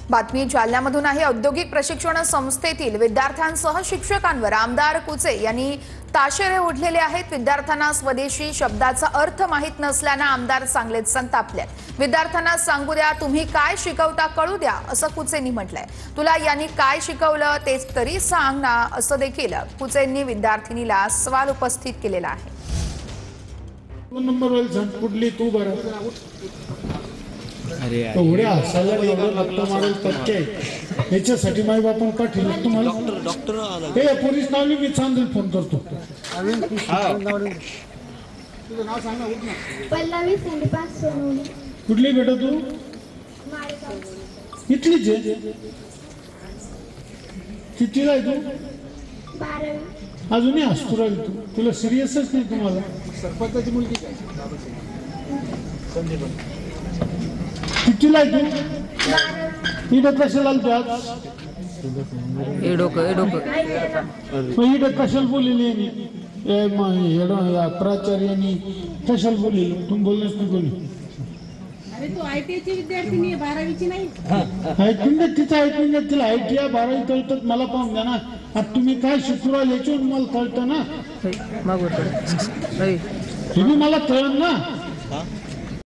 बातमी जालन्यामधून आहे। औद्योगिक प्रशिक्षण संस्थेतील विद्यार्थ्यांसह शिक्षकांवर आमदार कुचे यांनी ताशेरे ओढलेले आहेत। विद्यार्थ्यांना स्वदेशी शब्दाचा अर्थ माहित नसल्याने आमदार चांगलेच संतापलेत। विद्यार्थ्यांना सांगू द्या, तुम्ही काय शिकवता कळू द्या, असं कुचेंनी म्हटलंय। तुला यांनी काय शिकवलं तेच तरी सांग ना, असं देखील कुचेंनी विद्यार्थिनीला सवाल उपस्थित केलेला आहे। नंबर वाली कुठली तू बरं एवढे हसायला एवढं रक्त मारेल टक्के याच्यासाठी माई बापन का ठेवलं तुम्हाला? डॉक्टर हे पोलीस नावली मी चांदून फोन करतो। तुझं नाव सांग ना। पल्लवी संदीपास सोनवणे। कुठली बेटा तू? इथलीच आहे? कितीला आहे तू? 12वी। अजूनही हसतो राहील तू, तुला सिरियसच नाही तुम्हाला? सरपंचाची मुलगी काय? कितीला आहे तू? इथं कशाला आलतो आज? इथं कशाला बोललेली प्राचार्यांनी कशाला बोललेली? तुम्ही बोललेच नाही कोणी? अरे तू आयटीची विद्यार्थिनी आहे, 12वीची नाही? ऐकून घ्या तिचं, ऐकून घ्या तिला आयटी 12वी कळतात मला पाहून द्या ना। आता तुम्ही काय शिकवा याच्यावर मला कळतं ना, तुम्ही मला कळण ना।